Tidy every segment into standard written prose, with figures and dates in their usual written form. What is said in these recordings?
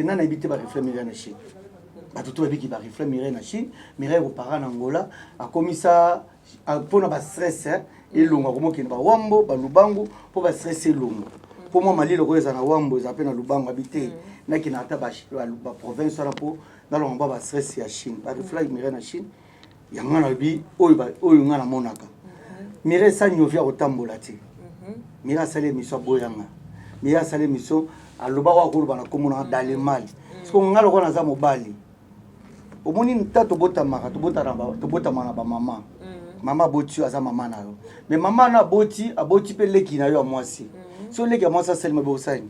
nana habité ba reflet Mireille na Chine ba tout qui ba reflet Mireille na Chine Mireille au parent Angola a commis ça pour na ba stress et longa comme qui ba wambo ba lubangu pour ba stress longa pour moi mali le koza na wambo za pe na lubangu habité na ki na ata ba province na po na lo ba stress ya Chine ba reflet Mireille na Chine yanga na bi oyo ngana monaka Mireille sa nyovia otambola ti Mireille sale miso boyanga Mireille sale miso aloba wa ko bana komona dans le mal parce que ngalo ko na za mobali omoni ntato bota maka to bota mana ba mama mama boti aza mama na yo mais mama na boti aboti pe leki na yo a mwasi so leki a mwasi sel mabo sani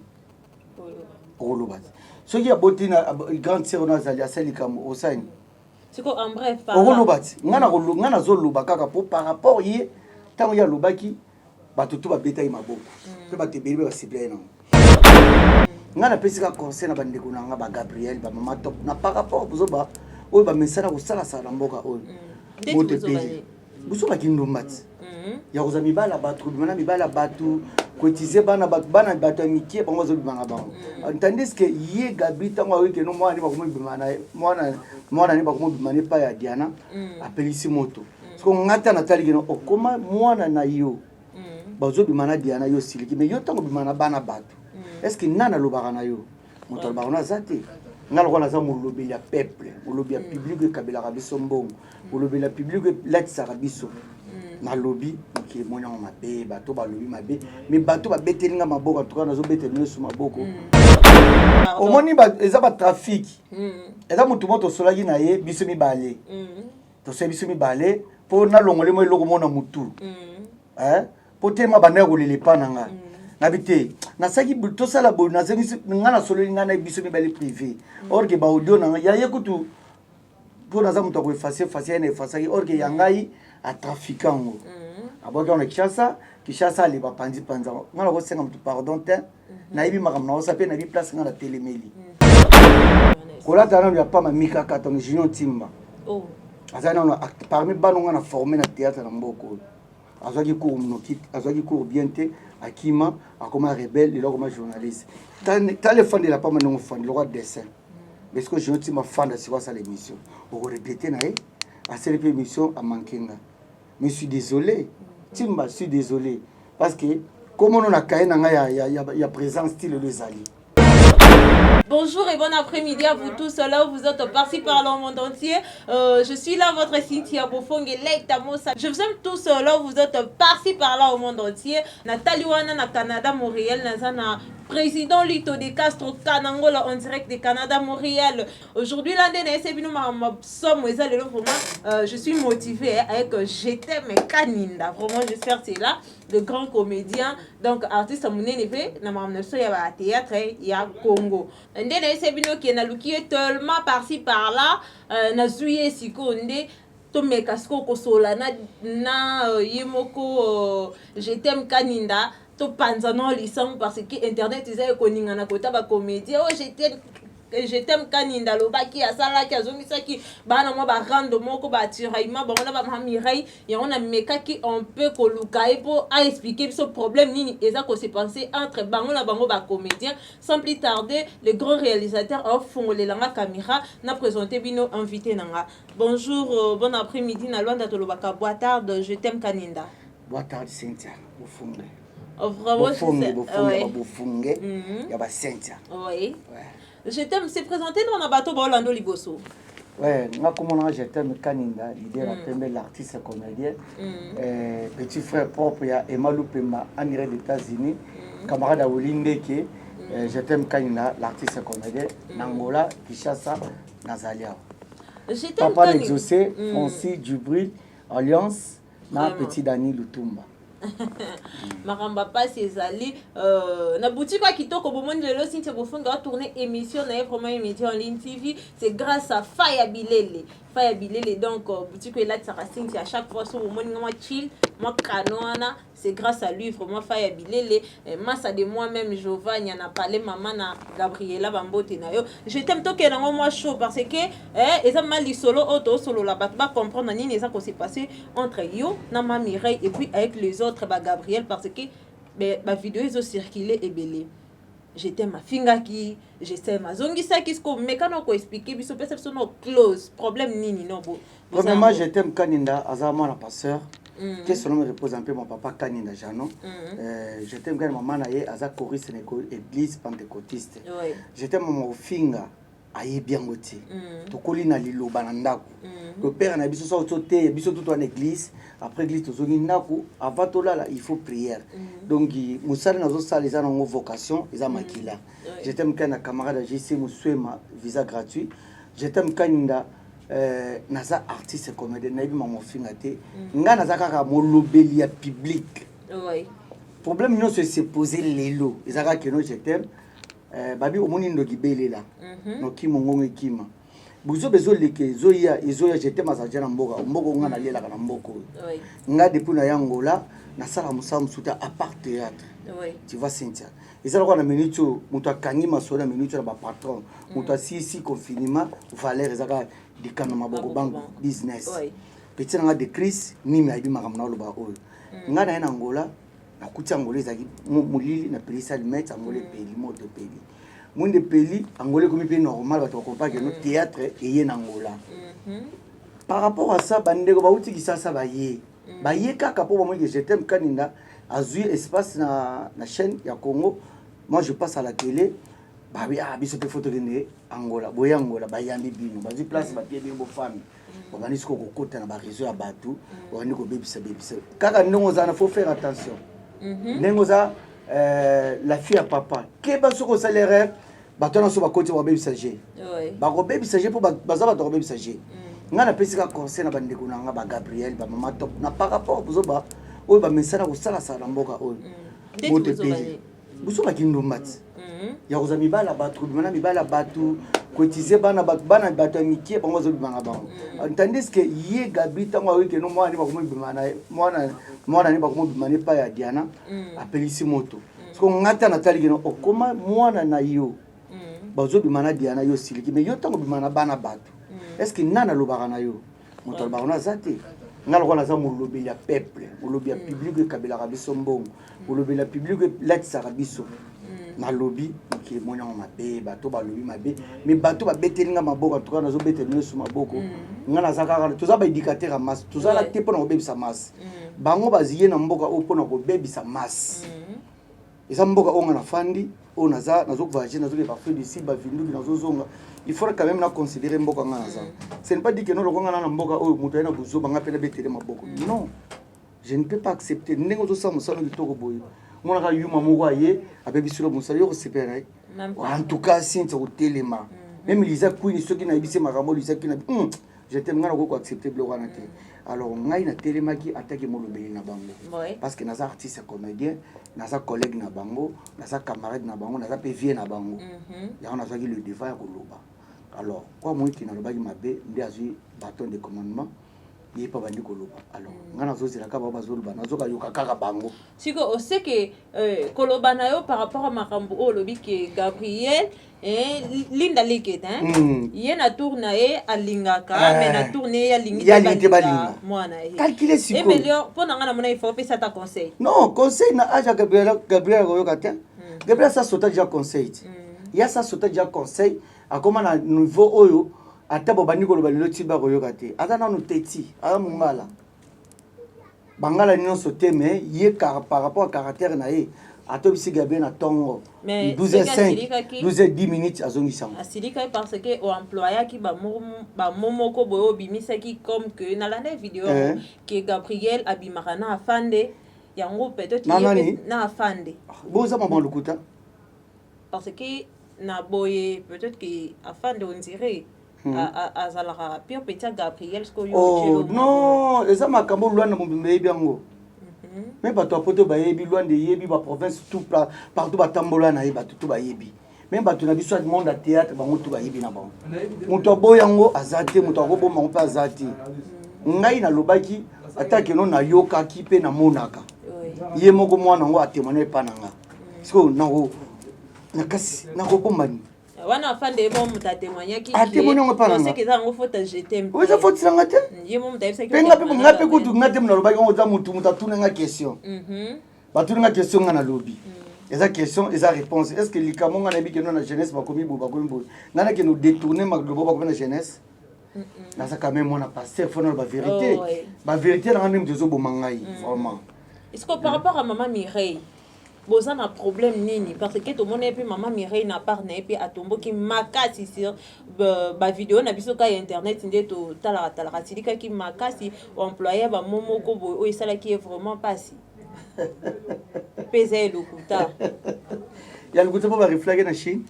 oloba so ki aboti na grande sœur na zali aseli kam osani siko en bref par oloba ngana zo loba kaka po par rapport ye tango ya lobaki batutu ba beta maboko pe batebeli ba sible na ngana pesika conseil na bandeko na nga ba Gabriel ba mama top na par rapport bozoba oyo ba mesana ko sala sala mboka oyo bote peli busoka kindombati ya kozami bala batu bimana mibala batu kotize bana batu mikie bango zo bimanga bango tandis que ye Gabi tango wiki no mwana ba komo bimana mwana ni ba komo bimana pa ya Diana apelisi moto so ngata na tali kino okoma mwana na yo bazo bimana Diana yo siliki mais yo tango bimana bana batu est-ce que nana lobaka na yo moto lobaka na zate ngalo ko na za molobi ya peuple molobi ya public kabila kabiso mbongo molobi ya public latisa kabiso na lobby ki mona mabe bato ba lobby mabe mais bato ba betelinga maboko en tout cas nazo betelinga sur maboko omoni ba eza ba trafic eza mutu moto solaki na ye biso mi balé to se biso mi balé po na longole mo eloko mona mutu po tema bana ko lele pananga nabité na saki to sala bo na sengi ngana solo ngana biso mi balé privé or que ba audio na ya yekutu po na za mutu ko effacer na effacer or que yangai a trafiquant aboka on Kishasa ali ba pandi panza ngala ko senga mutu pardon te na ibi makamna osa pe na bi place ngala telemeli kola tana ya pa mamika katonga junior timba azana parmi bano ngana formé na théâtre na mboko azaki cours mnoki azaki cours bien te akima akoma rebelle le comme journaliste tale fond de la pas maintenant fond le roi dessin parce que junior timba fanda c'est quoi ça l'émission on répéter na à cette émission à mankenga mais je suis désolé Timba, je suis désolé parce que comme on a ya présence style le Zali. Bonjour et bon après-midi à vous tous là où vous êtes par-ci par-là au monde entier. Je suis là, votre Cynthia Bofong et Leïta Mossa. Je vous aime tous là où vous êtes par-ci par-là au monde entier. Nathalie Wana na Canada, Montréal, Nazana. Président Lito de Castro Kanangola en direct de Canada, Montréal. Aujourd'hui, je suis motivée avec Je t'aime Kaninda. Vraiment, j'espère que c'est là le grand comédien. Donc, artiste Mounénévé, il y a théâtre, il y a Congo. Qui est tellement par-ci par-là, na zuye sikonde. Tome kasko kosola na yemoko Je t'aime Kaninda. To panzano lisang parce que internet ils koninga na kota ba comédie oh je t'aime Kaninda lobaki asala ki azomisa ki bana mo ba rando moko ba tiraima ba ona ba mamirai ya ona meka ki on peut koluka et pour à expliquer ce problème nini eza ko se penser entre bango na bango ba comédien sans plus tarder le grand réalisateur a fongolé la caméra na présenté bino invité nanga bonjour bon après-midi na Luanda tolobaka boa tarde je t'aime Kaninda boa tarde Cynthia Bofong. Vraiment, Bofunge, il y a Cynthia. Oui. Je t'aime, c'est présenté dans un bateau Orlando Liboso. Ouais, moi comment je t'aime Kaninda, l'idée la première l'artiste comédien. Petit frère propre, il y a Emma Lupema, Amérique des États-Unis, camarade à Olindeke, je t'aime Kaninda, l'artiste comédien, Nangola, Kishasa, Nazalia. Papa Exaucé, Fonsi, Djubril, Alliance, na petit Dani Lutumba. Maramba passe ezali na boutique quoi kitoko bomoni lelo Cynthia Bofong doit tourner émission na vraiment émission en ligne TV c'est grâce à Faya Bilele donc boutique là ça Cynthia à chaque fois sur bomoni moi chill moi kanoana c'est grâce à lui vraiment Faya Bilele massa de moi-même Giovanni a parlé maman na Gabriela Bambote na yo je t'aime to que na moi chaud parce que eza mali solo auto solo la ba comprendre nini ça qu'on s'est passé entre yo na ma Mireille et puis avec les autres Gabriel parce que ma vidéo ils ont circulé et belé je t'aime afingaki, je t'aime azongisaki sko mais quand on expliquer biso pesa biso no close problème nini no bo. Premièrement, je t'aime Kaninda azama na pasteur. Qu'est-ce que me repose un peu mon papa Kaninda Jano. Je t'aime quand maman naye aza choriste na église pentecôtiste. Je t'aime mon finga aye bien ngoti. Tokoli na liloba na ndako. Le père na biso so te biso tout en église, après église tozongi ndako, avant tolala il faut prière. Donc musala nazo sala les ana vocation, ils makila. Je t'aime quand na camarade JC Muswema visa gratuit. Je t'aime Kaninda naza artiste comédien nayebi ma mofinga te nga naza kaka molobeli ya public. Problème non se poser lelo ezaka que no je t'aime babi omoni ndoki belela no kimo ngongo kima buzo bezo leke zoya je t'aime azaja na mboka nga na lela kana mboko nga depuis na yangola na sala musamu suta à part théâtre. Tu vois Cynthia ezala kwa na minute muto akangi masola minute na ba patron muto asisi confinement valeur ezaka dikano maboko bank business petit nga de Chris ni me ayibi makamna lo ba oyo nga na Angola na kuti Angola ezaki mulili na pelisa limite Angola peli moto peli monde peli Angola comme pe normal ba to comprendre que no théâtre et en Angola par rapport à ça bandeko ba uti kisasa ba ye kaka po moi que je t'aime Kaninda azui espace na chaîne ya Congo. Moi je passe à la télé bah oui biso pe photo de Angola boya Angola ba yambi bino ba di place ba pied bo femme ba bani ko kota na ba réseau ya batu ba ni ko bebisa kaka ndongo za faut faire attention ndongo za la fille à papa ke ba soko salaire ba tona so ba koti ba bebisa je ba ko bebisa je po ba za ba to bebisa je nga na pesi ka conseil na bandeko na nga ba Gabriel ba mama top na par rapport bozoba oyo ba mesana ko sala sala mboka oyo mote peli buso ba kindo mat ya ko za mibala batu bimana mibala batu kotize bana batu mikie bango zo bimanga bango tandis que ye Gabi tango awi ke no mwana ba ko bimana mwana ni ba ko bimana pa ya Diana apelisi moto so ngata na tali kino okoma mwana na yo bazo bimana Diana yo siliki mais yo tango bimana bana batu est-ce que nana lobaka na yo moto ba ona zate ngalo kona za molobi ya peuple molobi ya public kabila kabiso mbongo molobi ya public latsa kabiso na lobby ki monya mabe bato ba lobby mabe mais bato ba betelinga maboko to kana zo betelinga su maboko ngana zakaka to za ba indicateur mas to za la te pona ko bebisa mas bango baziye na mboka o pona ko bebisa mas eza mboka onga na fandi o naza nazo voyager nazo ke parfait d'ici ba vindu nazo zonga il faut quand même na considérer mboka ngana za ce n'est pas dit que no lokonga na mboka o muto ena buzo banga pena betele maboko non je ne peux pas accepter ndenge zo sa musalo kitoko boyo mon ka yuma moko aye abebisilo musalo yo sepera en tout cas since au téléma même Lisa Queen ceux qui na bise makambo Lisa qui na je t'aime ngana ko accepter blo wana te alors ngai na téléma ki attaque mo lobeli na bango parce que naza artiste comédien naza collègue na bango naza camarade na bango naza pe vie na bango ya on a fait le devoir ya koloba alors quoi moi qui na lobaki mabe ndi azui bâton de commandement il pas bandi koloba alors ngana zozira ka baba zoluba nazoka yoka kaka bango siko on sait que koloba na yo par rapport à makambo o lobi que Gabriel linda liket ye na tourna e alingaka mais na tourner ya lingite balinga mwana e calculer siko et meilleur pour na ngana mona il faut pesa ta conseil non conseil na aja Gabriel yoka te Gabriel ça sauta déjà conseil ya ça sauta déjà conseil a comment na niveau oyo ata bo bani ko lo balilo tiba ko yoka te ata na no teti a mungala bangala ni no sauter mais ye par rapport à caractère na ye atobisi Gabriel na tongo 12h05 12h10 minutes azongisanga asilika parce que o employé qui ba momoko boyo bimisa ki comme que na la vidéo que Gabriel abimarana afande yango peut-être na afande boza maman lukuta parce que na boye peut-être que afande on dirait azalaka pire petit Gabriel ce que oh non eza makambo lwana mbimbe yebiango même bato apoto ba yebi lwande yebi ba province tout partout ba tambola na yeba tout ba yebi même bato na biso monde à théâtre bango tout ba yebi na bango muto boyango azate muto akoboma mpa azate ngai na lobaki atake no na yoka ki pe na monaka ye moko mwana ngo atemane pa nanga siko nango nakasi nakobomani wana afande mo muta témoigner ki c'est que ça ngo faut te jeter oui ça faut tirer ngate ye mo muta bisa ki penga pe ngape kutu ngate mna lobaki ngo za mutu muta tunanga question ba tunanga question ngana lobi eza question eza réponse est ce que likamo nga na bi keno na jeunesse bakomi bo ngana ke nous détourner maglobo bakomi na jeunesse naza quand même mona pasteur faut na ba vérité ba vérité na même dezo bo mangai vraiment est-ce que par rapport à maman Mireille boza na problème nini parce que tout monde et puis maman Mireille na part na et puis atombo ki makasi sur ba vidéo na biso ka internet ndeto tala tilika ki makasi employé ba momoko bo o isala qui est vraiment passé pesa lokuta ya lokuta po ba refléter na Chine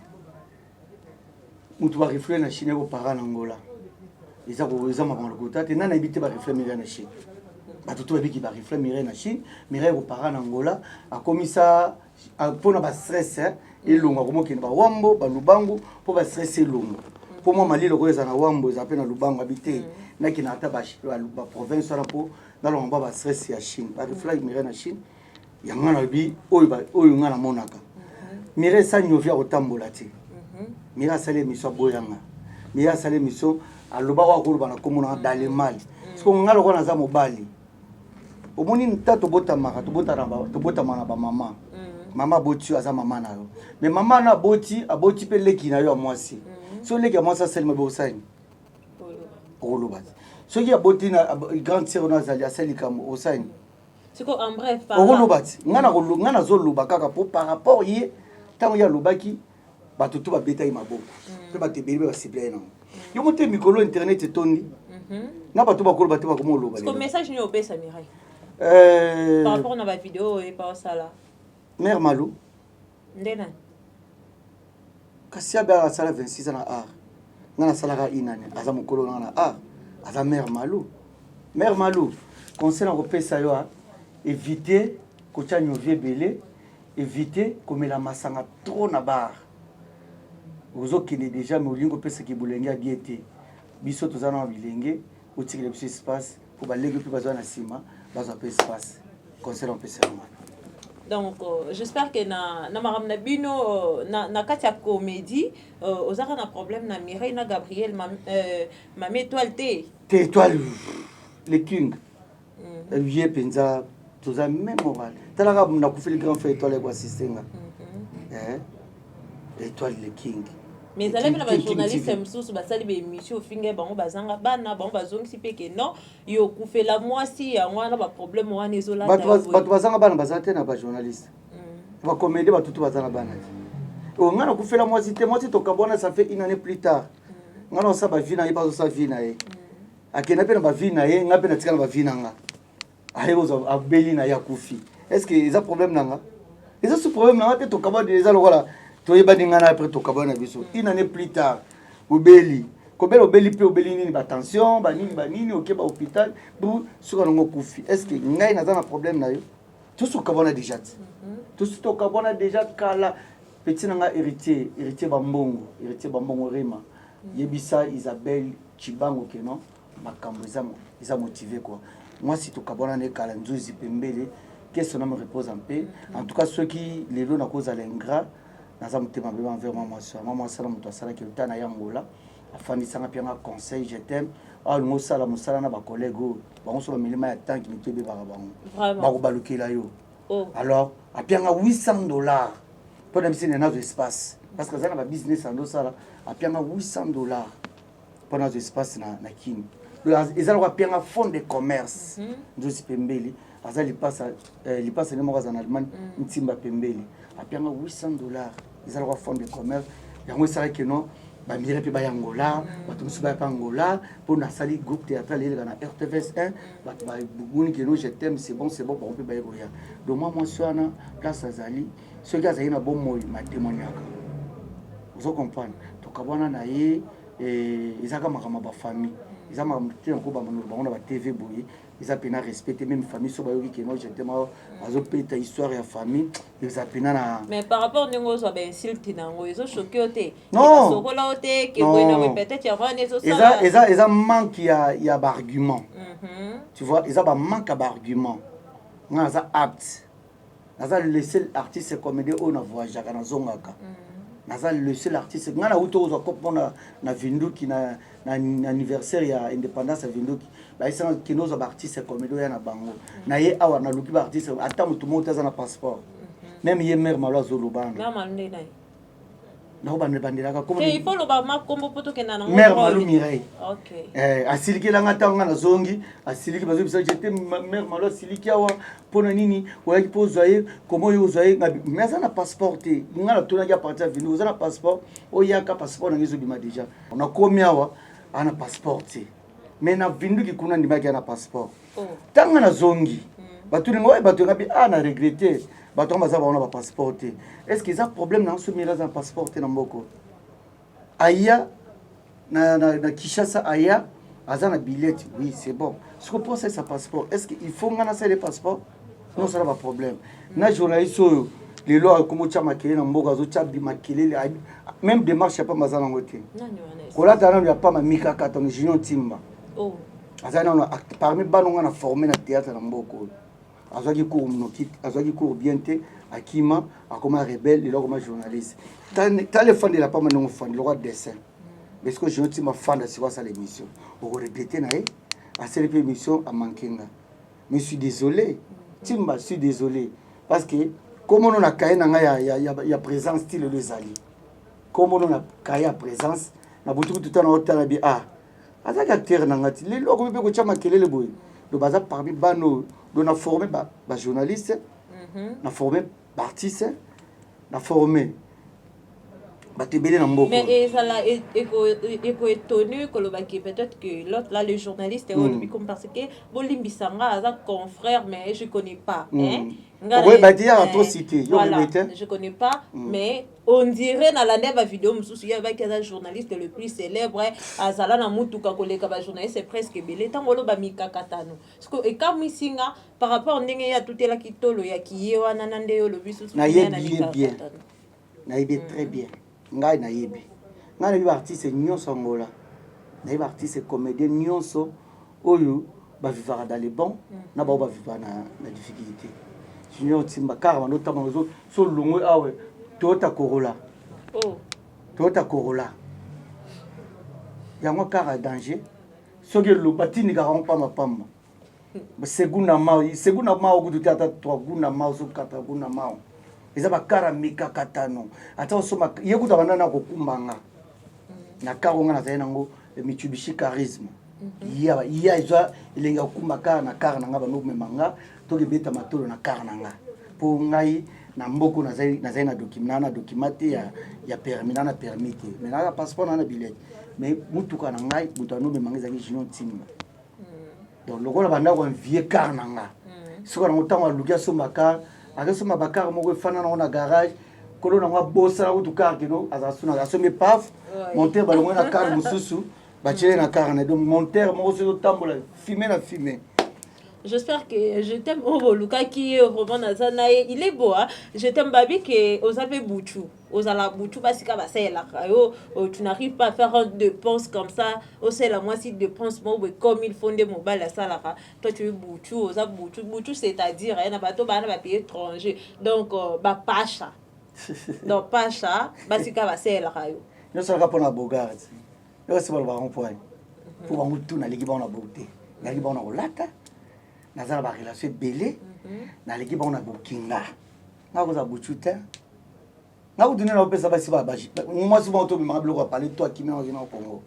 mutu ba refléter na Chine ko para na Angola eza ko eza ma lokuta te nana ibite ba refléter na Chine batutu babiki ba refléter Mireille na Chine Mireille ko para na Angola akomisa pona ba stress et longa komo kene ba wambo ba lubangu po ba stress longa po mo malilo ko eza na wambo eza pe na lubangu habité na kina ata ba province na po na longa ba stress ya Chine ba refléter Mireille na Chine yangana bi oyo ngana monaka Mireille sa nyovia otambola te Mireille sale miso boyanga Mireille sale miso aloba wa ko bana komona dans le mal parce que ngalo ko na za mobali omoni ntato bota maka to bota mana ba mama mama boti aza mama na yo mais mama na boti aboti pe leki na yo mwasi so leki mwasi sel me bosani oloba so ki aboti na grande sœur na zali aseli kam osani c'est ko en bref oloba ngana zoloba kaka po par rapport yi tango ya lobaki batutu ba beta maboko pe batebeli ba sible na yo mote mikolo internet etondi na batu ba koloba te ba komo loba le message ni opesa Mireille par rapport à la vidéo et par ça là mère Malou ndena kasi abia sala 26 ans na art ngana sala ka inane aza mokolo ngana art aza mère Malou conseil na kopesa yo éviter ko tia nyovie belé éviter komela masanga trop na bar ozokende déjà mais olingo pesa ki bulenge ya biete biso tozana bilenge otikile biso espace pour balege plus besoin na sima bazo pe espace conseil on peut se rendre. Donc j'espère que na maram na bino na katia comédie ozaka na problème na Mireille na Gabriel ma étoile te étoile le king vie penza toza même moral talaka na kufeli grand frère étoile ko assistenga étoile le king mais ça lève la journaliste msusu basali be émission finge bango bazanga bana bango bazongisi peke non yo kufela mwasi ya wana ba problème wana ezola batu bazanga bana bazate na ba journaliste ba comédie batutu bazanga bana o ngana kufela mwasi te mwasi tokabona ça fait une année plus tard ngana sa ba vie na ye ba sa vie na ye akena pe na ba vie na ye ngape na tikala ba vie na nga ayo abeli na ya kufi est-ce que ils a problème nanga ils a ce problème nanga te tokabona déjà lokola toyeba dingana après tokabona biso une année plus tard obeli kobela obeli pe obeli nini ba tension ba nini okeba hôpital bu suka ngo kufi est-ce que ngai na za na problème na yo tout ce kabona déjà tout ce tokabona déjà kala petit nanga héritier bambongo rema yebisa Isabelle Chibango que non makambo ils motivé quoi moi si tokabona ne kala nzuzi pembele qu'est-ce qu'on me repose en paix en tout cas ceux qui les lots na cause à l'ingrat naza mutema beba envers maman sala muto sala ki utana yangola afandi sanga pianga conseil je t'aime ngo sala musala na ba collègue bango so ba milima ya tanki mitebe ba bango ba ko balukela yo alors apianga $800 pour même si na espace parce que ça na ba business ando sala apianga $800 pour na espace na kini ezala ko apianga fond de commerce ndosi pembeli azali passa ne mo en Allemagne ntimba pembeli apianga $800 ezala ko fond de commerce yango esala que non ba mire pe ba yangola bato musu ba pangola pour na sali groupe théâtral ile na RTVS 1 bato ba buguni que non je t'aime c'est bon on peut ba yoya donc moi soana place azali ce gars azali na bon moy ma témoignaka vous comprenez to kabona na ye ezaka makama ba famille ezama mutena ko ba manolo ba on ba TV boye ils a pena respecter même famille so ba yoki que non je t'aime azo peta histoire ya famille ils a pena na mais par rapport ningo so ba insulte nango ils ont choqué oté non so ko la oté que bueno peut-être ya wana eso ça eza manque ya ba argument tu vois ils a ba manque à ba argument nga za apte naza le seul artiste comédien on a voyagé na zongaka naza le seul artiste nga na uto zo kopona na vinduki na anniversaire ya indépendance ya vinduki ba isa kinozo ba artiste comédien ya na bango na ye awa na luki ba artiste ata mutu mota za na passeport même ye mère malo azolobana Mère Malo nde naye. nakobandelaka Il faut le bama kombo poto ke nana. mère malo Mireille. OK. Asilikelanga ntango nga nazongi asiliki bazobisa jete mère malo asiliki awa mpona nini oyaki mpo ozwa ye komo oyo ozwa ye mais aza na passeport te nga natonaki apartir ya vindi oza na passeport oyaka passeport nange ezobima déjà nakomi awa ana passeport te mais na vinduki kuna ndimaki ana passeport ntango nga nazongi bato ninga oyo bato ngabi na regrette bato nga baza baona bapasseport te est ce que eza problème nango somi aza na passeport te na mboko aya na Kishasa aya aza na billet oui c'est bon ce que pour ça sa passeport est-ce que il faut ngana ça le passeport non ça va problème na journaliste oyo les lois comme cha makele na mboka zo cha bi makele même démarche pas mazana ngote kola tana ya pas mamika katongo junior timba aza na parmi banonga na formé na théâtre na mboko azaki cours mnoki azaki cours bien te akima akoma rebelle les lois comme journaliste t'as le fond de la pas manongo fond le roi dessin parce que je ne suis pas fan de ce que c'est l'émission. Vous regrettez, à cette émission à Mankenga. Mais je suis désolé. Timba, je suis désolé. Parce que, comme on a caillé, il y a présence style de Zali. Comme on a caillé à présence, on a beaucoup de temps en temps, à ta acteur, les logos, on peut changer le boy. Le bazar parmi bano, on a formé des journalistes, on a formé des artistes, on a formé. Mais ça l'a étonné que peut-être que l'autre là le journaliste est comme parce que Bolimbi Sanga a un confrère mais je connais pas oui bah dire atrocité voilà je connais pas mais on dirait dans la dernière vidéo il y avait un journaliste le plus célèbre azala na mutuka koleka ba journaliste c'est presque belé tangolo ba mikakatano parce que et comme isinga par rapport ndenge ya tout la kitolo ya kiyewa nanande yo le bisu na bien très bien ngai nayebi artiste nyonso ngola nayebi artiste comédien nyonso oyo bavivaka dans les bons na bao bavivaka na difficulté junior timba kaka banotama so longwe awe Toyota Corolla yango kaka danger soki batinikaka ngo pamba segunda mao kutu te ata 3 gunda mao so 4 gunda mao eza bakara mikakatano ata osoma ye kuta banda na kokumbanga na karo nga nazali nango Mitsubishi charisme ya ezwa elenga kokumba kara na kara nanga banomemanga tokebeta matolo na kara nanga mpo ngai na mboko nazali na document te ya permis na permis te mais na passeport na billet mais mutuka na ngai mutu anomemanga ezali junior timba donc lokola banda ko envier kara nanga soka nango ntango aluki asomba kara akasoma bakar moko efana nango na garage kolo nango abosana kutu kar kino azasuna asombi paf monteur balongwe na kar mosusu batiele na kar na donc monteur moko soki otambola filme na filme. J'espère que je t'aime Luka qui est vraiment dans il est beau hein. Je t'aime babi que aux avez bouchou aux ala bouchou parce que c'est là tu n'arrives pas à faire un dépense comme ça au c'est la moitié de dépense comme il faut des mobiles à ça là toi tu es bouchou aux a bouchou c'est-à-dire il y a bateau ba na pays étranger donc ba pacha donc pacha parce que c'est là yo ça ka pona bogard yo c'est pas le baron point pour bango tout na liki ba na beauté na liki ba na olata nazala ba relation belé na liki ba na bokinga na ko za bouchou te na ko donner na pesa ba si ba moi souvent to me bloko parler toi qui m'a au Congo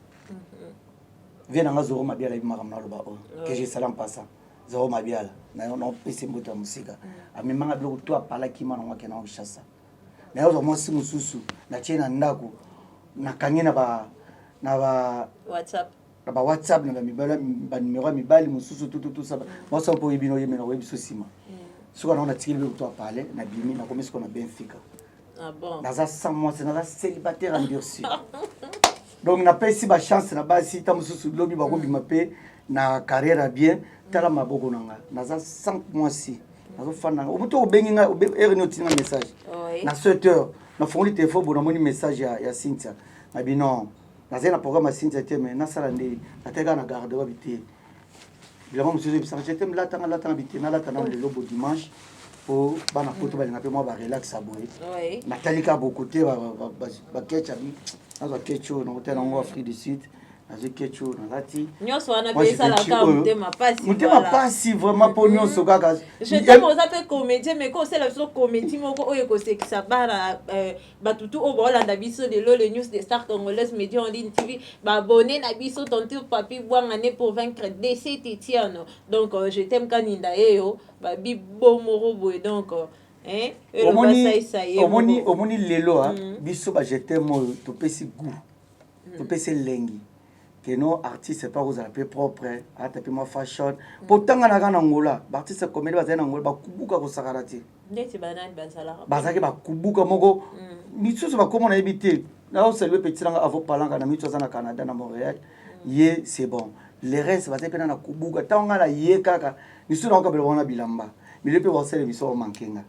vient na zoro mabiala bi makamna lo ba que j'ai salam passant zoro mabiala na non pesa mboto musika amemanga bloko toi parler qui m'a na ke na Kinshasa na yo moi si mususu na chena ndako na kangena ba WhatsApp na ba WhatsApp na ba numéro mibali mususu tout ça moi ça pour ibino yemena webi sosima soka na tikili be to parler na bimi na komisi ko na Benfica ah bon naza 100 mois c'est naza célibataire en Bursi donc na pesi ba chance na ba si ta mususu lobi ba ko bima pe na carrière bien tala maboko nanga naza 5 mois si nazo fana obuto obengi nga erino tinga message na 7h na fongoli téléphone bona moni message ya Cynthia na bi non naza na programme Cynthia te mais na sala ndi nateka na garde wa bité bilamo mususu bisa j'étais latanga bité na latanga le lobo dimanche pour bana poto balinga pe moi ba relax aboye natalika beaucoup te ba ketcha bi na ba ketcho na hôtel en Afrique du Sud nazwi kecho nalati nyonso wana mpe esalaka motema pasi vraiment mpo nyonso kaka je t'aime oza mpe comédien mais ko osala biso comédie moko oyo ekosekisa bana batutu oyo baolanda biso lelo le news des stars congolaises média en ligne tv baabone na biso tonton papi bwangane pour vaincre DC Tetiano donc je t'aime kaninda eyo babi bomoro boye donc omoni lelo biso bajete moyo topesi goût topesi elengi keno artiste pas kozala mpe propre ata mpe mwa fashion mpo ntanganaka na ngola baartiste comédie bazali na ngola bakubuka kosakana te bazalaki bakubuka moko misusu bakoma nayebi te naosalue petit nanga avopalanga na mitu aza na Canada na Montréal ye c'est bon le reste bazali mpe na kubuka ntango nga na ye kaka misusu nakokabela wana bilamba mile mpe basala biso bamankenga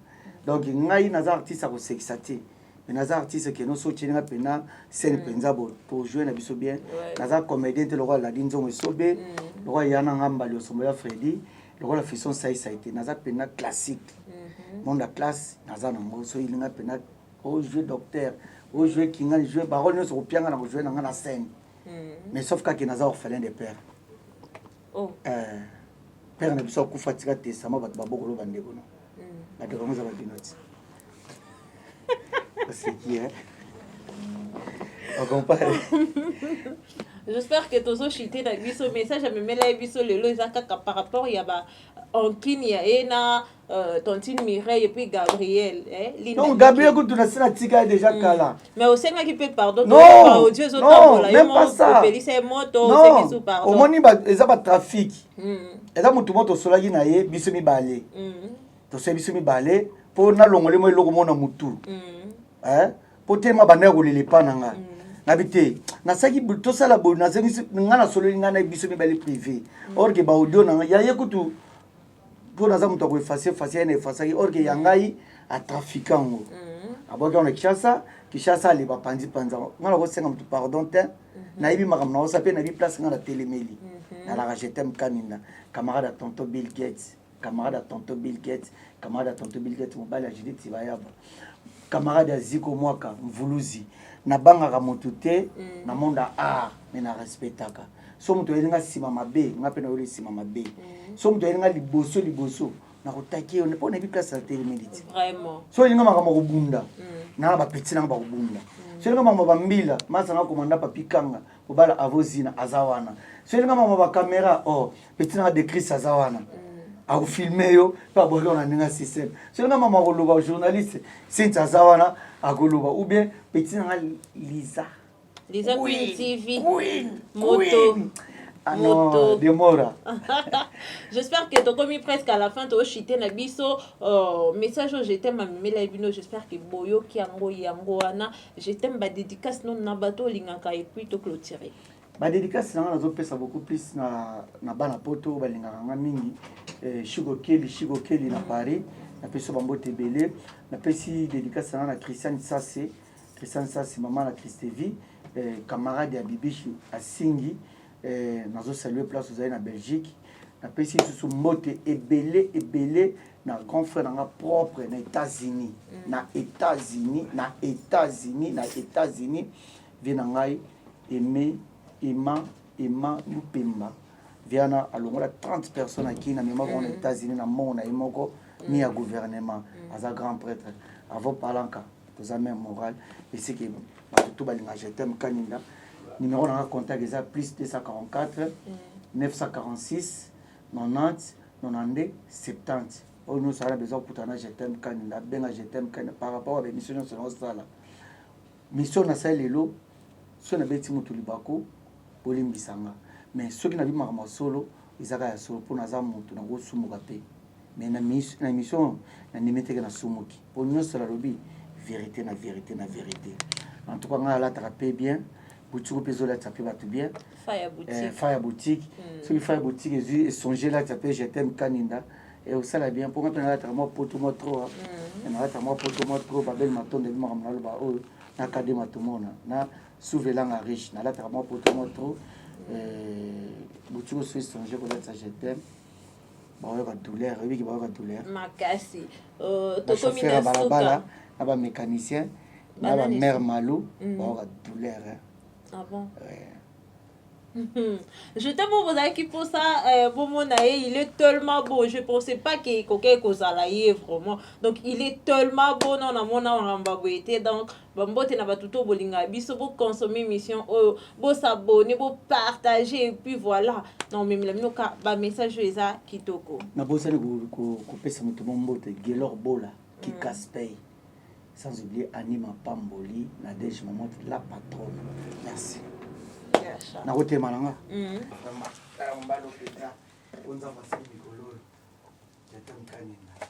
donc ngai naza artiste akosekisa te mais naza artiste ke noso tieninga pena scène penza pour jouer na biso bien naza comédien te lokola Ladi Nzongo Esobe lokola Yana Ngambali Osombo ya Freddy lokola Fisson Saïsa ete naza pena classique monde la classe naza nango so ilinga pena o jouer docteur o jouer kinga jouer barole nyonso kopianga na jouer nanga na scène mais sauf kaka naza orphelin de père père na biso akufa tika testament bato babokolo bandeko no bato bango za babinoti c'est qui hein on compare. J'espère que tozo chité na biso message à memela biso lelo ezaka par rapport ya ba onkini ya ena tontine Mireille et puis Gabriel non Gabriel ko tuna sina tika déjà kala mais au senga qui peut pardon non audio zotambola même pas ça pelisa moto c'est sous pardon omoni ba eza ba trafic eza mutu moto solaki na ye biso mibale to se biso mibale po na longole mo eloko mona mutu po tema bana kolele pananga nabite nasaki tosala bo nasengi ngana solo ngana biso mibale privé or que ba audio na ya yekutu pour naza mutu ko effacer ene effacer or que yangai a trafiquant aboka on Kishasa le ba pandi panza ngana ko senga mutu pardon te na yibi makamna o sape na bi place ngana téléméli na la je t'aime kaninda camarade à tonton Bill Gates mobali ya Judith Tibayaba camarade ya Ziko Mwaka Mvuluzi na bangaka motu te na monde art mais na respectaka so moto elinga sima mabe nga pe na yole sima mabe so moto elinga liboso na kotaki on pas na bi place à télémédite vraiment so elinga makama ko bunda na ba petit na ba ko bunda so elinga mama bambila masa na komanda papi kanga obala avozina azawana so elinga mama ba caméra petit na de Chris azawana a filmer yo pa boka on a ninga système so nga mama ko loba journaliste sinta zawana a koloba ou bien petit na Lisa Queen TV moto demora. J'espère que tu as commis presque à la fin to chité na biso message je t'aime mamela ebino j'espère que boyo ki yango wana je t'aime ba dédicace non na bato lingaka et puis to clôturer ba dédicace na nazo pesa beaucoup plus na bana poto balingaka nga mingi Chigo Kelly na Paris na peso bambote belé na pesi dédicace na Christian Sassé maman na Christevi camarade ya Bibichi asingi nazo saluer place aux na Belgique na pesi sous mbote ebelé na grand frère na propre na États-Unis vient ngai Emma Lupemba viana alongola 30 personnes qui na même aux États-Unis na mona imoko ni à gouvernement as un grand prêtre avant palanka tous a même moral et c'est que tout balinga je t'aime kaninda numéro na contact est plus 244 946 90 92 70 on nous a besoin pour tana je t'aime kaninda benga je t'aime kaninda par rapport à l'émission sur notre salle mission na ça lelo so na beti mutu libako bolimbisanga mais ceux qui na bima ma solo izaka ya solo pour naza mutu na go sumuka pe mais na mission na nimete na sumuki pour nous sur la lobby vérité en tout cas nga la traper bien boutique peso la taper ba tout bien Fire boutique celui Fire boutique et songer la taper je t'aime kaninda et au sala bien pour moi la moi poto moi trop na la moi poto moi trop ba bel maton de moi na ba o na kadema tout mona na souvelanga riche na la moi poto moi trop boutique aussi songer ko la je t'aime ba o ka douleur oui ki ba o ka douleur makasi to komina balabala na ba mécanicien na ba mère Malou ba o ka douleur ah bon Je t'aime pour vous qui pour ça, il est tellement beau. Je ne pensais pas qu'il y ait vraiment. Donc, il est tellement beau. Non, non, non, donc, bon, tu n'as pas tout au bolinga. Biso, pour consommer mission, pour s'abonner, pour partager, et puis voilà. Non, mais le message est ça qui toko. Na bossa ne couper ça mutumo mbote Gelor Bola qui casse paye. Sans oublier Anima Pamboli, Nadège Momot, la patronne. Merci. Na rote malanga. On va l'opéra. On va passer Nicolas. J'attends Kanina.